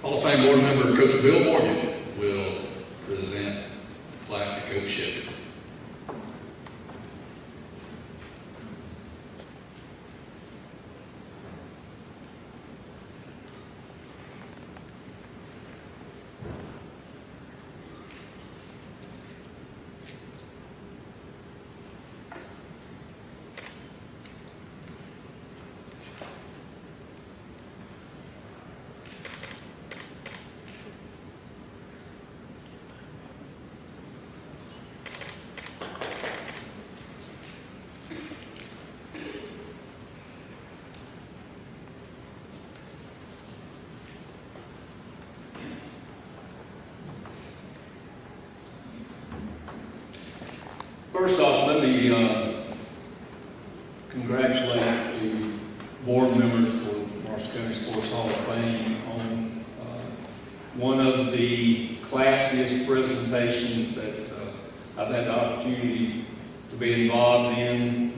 Hall of Fame board member Coach Bill Morgan will present the plaque to Coach Shipp. First off, let me congratulate the board members for Marshall County Sports Hall of Fame on one of the classiest presentations that I've had the opportunity to be involved in.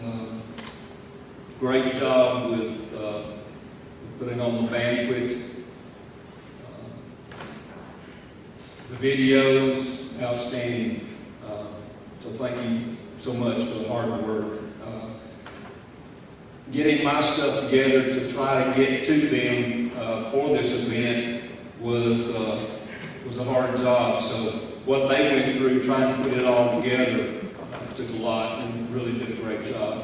Great job with putting on the banquet. The videos, outstanding. So thank you so much for the hard work. Getting my stuff together to try to get to them for this event was a hard job. So what they went through trying to put it all together took a lot and really did a great job.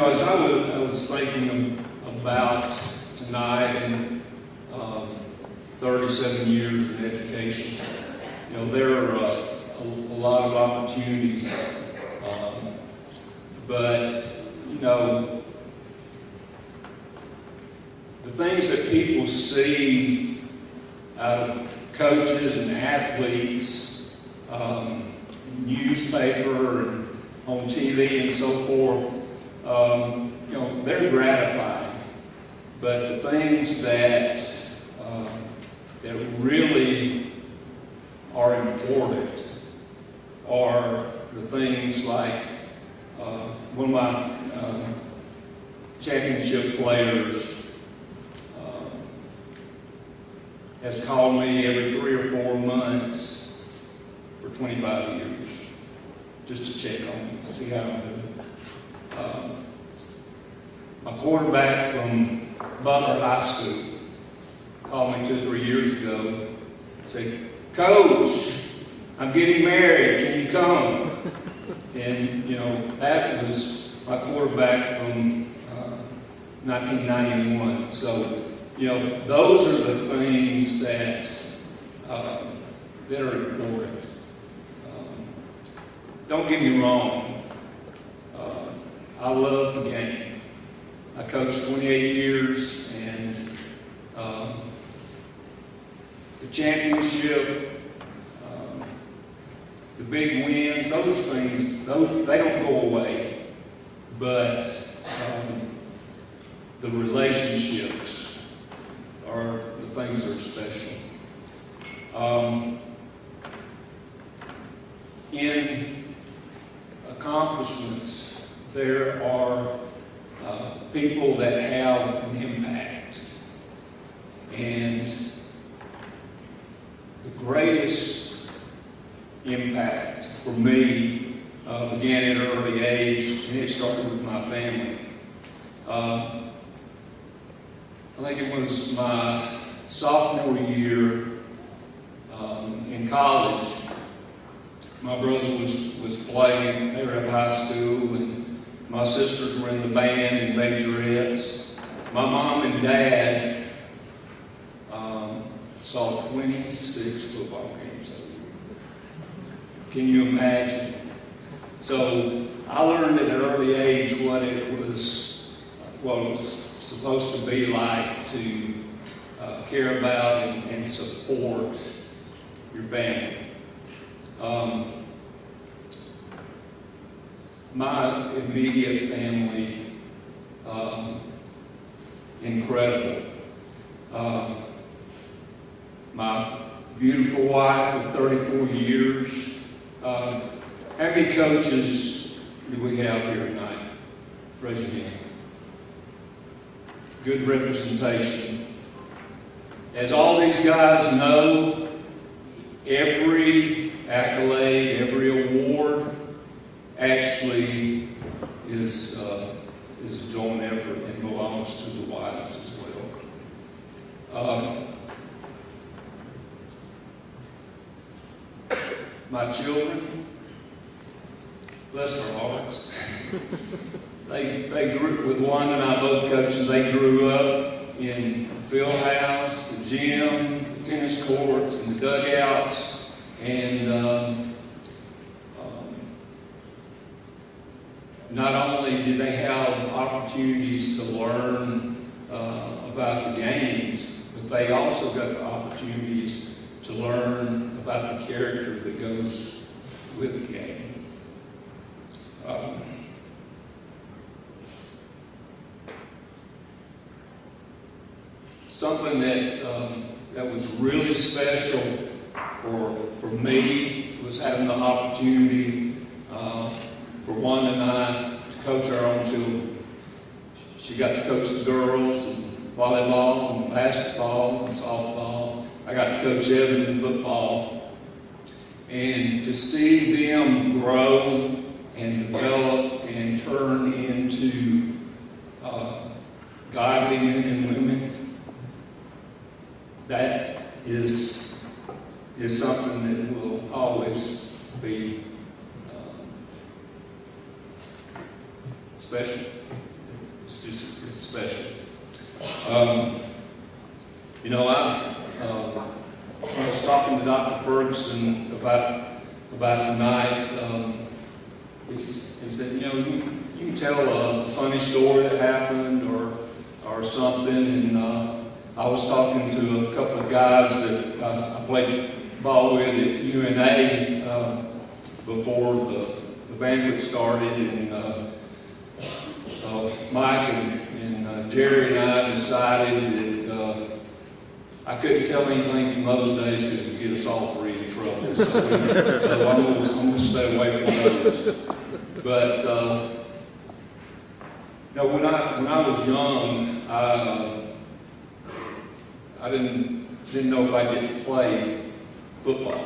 As I was thinking about tonight and 37 years in education, there are a lot of opportunities, but the things that people see out of coaches and athletes, newspaper and on TV and so forth, they're gratifying. But the things that really are important are the things like one of my championship players has called me every 3 or 4 months for 25 years just to check on me, to see how I'm doing. My quarterback from Butler High School called me 2 or 3 years ago and said, "Coach, I'm getting married, can you come?" And, that was my quarterback from 1991. So, those are the things that are important. Don't get me wrong, I love the game. I coached 28 years, and the championship, the big wins, those things, they don't go away. But the relationships are the things that are special. In accomplishments, there are people that have an impact. And the greatest impact for me began at an early age, and it started with my family. I think it was my sophomore year in college. My brother was playing. They were at high school, and my sisters were in the band and majorettes. My mom and dad saw 26 football games that year. Can you imagine? So I learned at an early age what it was supposed to be like to care about and support your family. My immediate family, incredible. My beautiful wife of 34 years. How many coaches do we have here tonight? Raise your hand. good representation. As all these guys know, every accolade, every award actually is a joint effort and belongs to the wives as well. My children, bless their hearts, they grew, with Wanda and I both coaching, they grew up in the field house, the gym, the tennis courts, and the dugouts, and not only did they have opportunities to learn about the games, but they also got the opportunities to learn about the character that goes with the game. Something that was really special for me was having the opportunity for Wanda and I to coach our own children. She got to coach the girls in volleyball and basketball and softball. I got to coach Evan in football. And to see them grow and develop and turn into godly men and women, that is something that will always be special. It's special. I was talking to Dr. Ferguson about tonight. He said, you can tell a funny story that happened or something. And I was talking to a couple of guys that I played ball with at UNA before the banquet started, and Mike and Jerry and I decided that I couldn't tell anything from those days because it'd get us all three in trouble. So I'm going to stay away from those. But when I was young, I didn't know if I'd get to play football,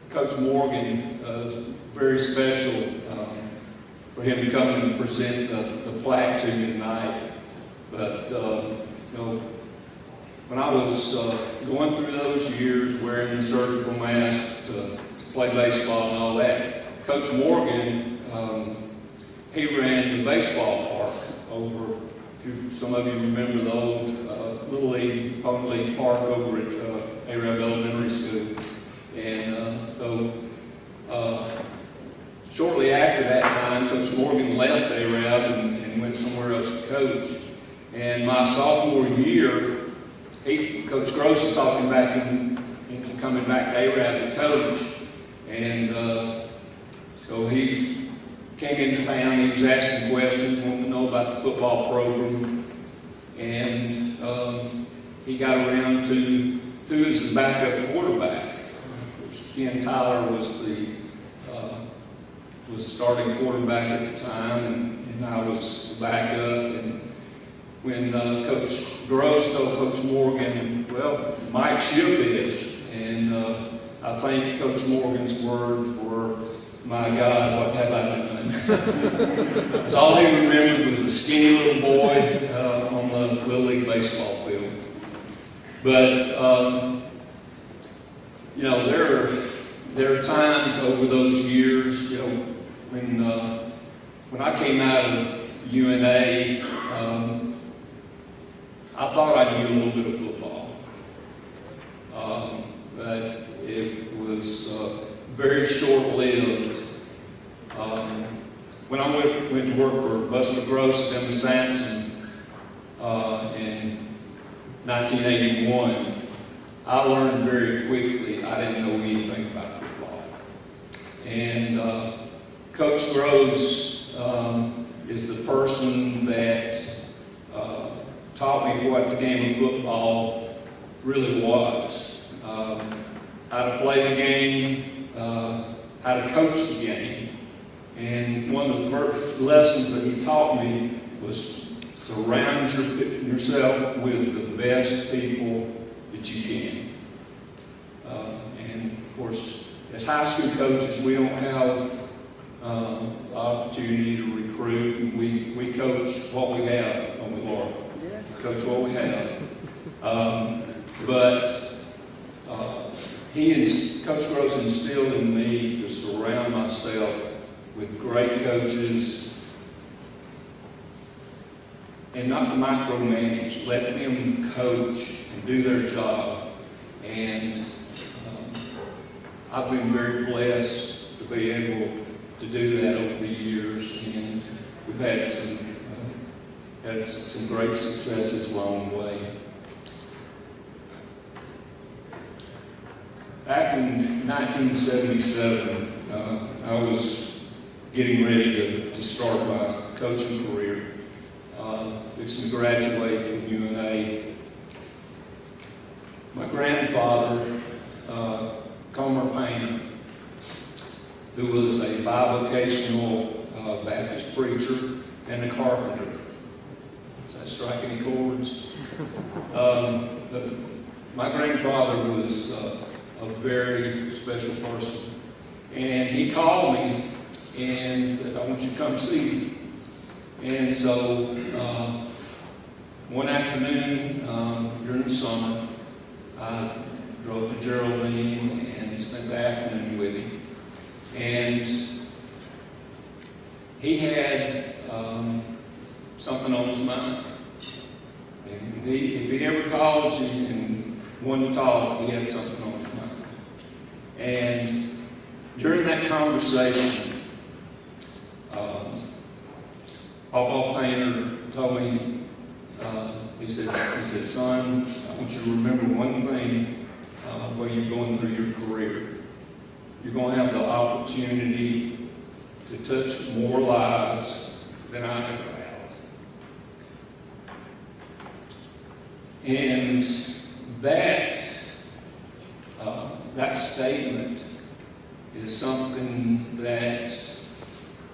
Coach Morgan was very special for him to come and present the plaque to me tonight. But when I was going through those years, wearing the surgical mask to play baseball and all that, Coach Morgan, he ran the baseball park over. Some of you remember the old Little League, Pony League Park over at Arab Elementary School. And shortly after that time, Coach Morgan left Arab and went somewhere else to coach. And my sophomore year, Coach Gross talked him back into coming back to Arab to coach. And so he came into town, he was asking questions, wanted to know about the football program. And he got around to who is the backup quarterback. Ken Tyler was the starting quarterback at the time, and I was the backup. And when Coach Gross told Coach Morgan, well, Mike Shipp is, and I think Coach Morgan's words were, "My God, what have I done?" That's all he remembered was the skinny little boy on the Little League baseball field. But there are times over those years, when I came out of UNA, I thought I knew a little bit of football, but it was very short-lived. When I went to work for Buster Gross at Emma Sanson in 1981, I learned very quickly I didn't know anything about football. And Coach Gross is the person that taught me what the game of football really was. How to play the game, how to coach the game. And one of the first lessons that he taught me was surround yourself with the best people that you can. And of course, as high school coaches, we don't have the opportunity to recruit. We coach what we have on the Lord. We coach what we have. But Coach Gross instilled in me to surround myself with great coaches and not to micromanage. Let them coach and do their job. And I've been very blessed to be able to do that over the years, and we've had some great successes along the way. Back in 1977, I was getting ready to start my coaching career, fixing to graduate from UNA. My grandfather, Comer Painter, who was a bivocational Baptist preacher and a carpenter. Does that strike any chords? My grandfather was a very special person. And he called me and said, "I want you to come see me." And so one afternoon during the summer, I drove to Geraldine and spent the afternoon with him. And he had something on his mind. And if he ever called you and wanted to talk, he had something on his mind. And during that conversation, Paul Painter told me, he said, "Son, I want you to remember one thing while you're going through your career. You're going to have the opportunity to touch more lives than I ever have." And that statement is something that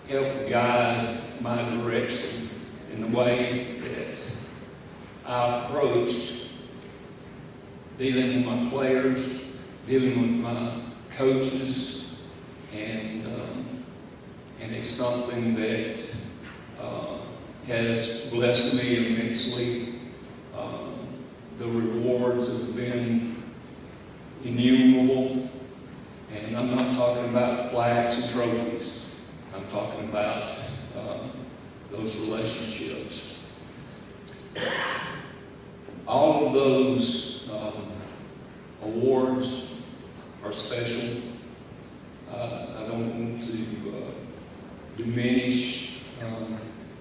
helped guide my direction in the way that I approached dealing with my players, dealing with my coaches, and it's something that has blessed me immensely. The rewards have been innumerable, and I'm not talking about plaques and trophies. I'm talking about those relationships. All of those awards are special. I don't want to diminish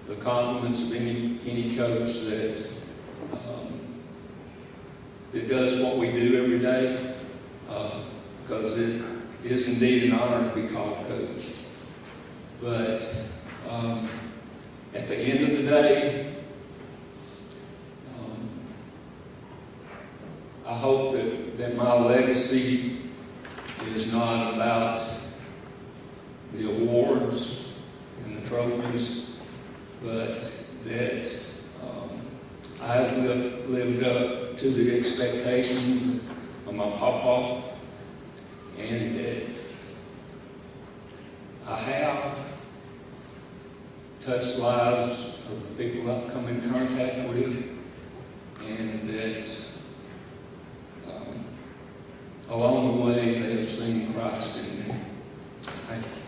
the compliments of any coach that does what we do every day, because it is indeed an honor to be called coach. But at the end of the day, I hope that my legacy is not about the awards and the trophies, but that I have lived up to the expectations of my papa, and that I have touched lives of the people I've come in contact with, and that along the way they have seen Christ in me. Thank you.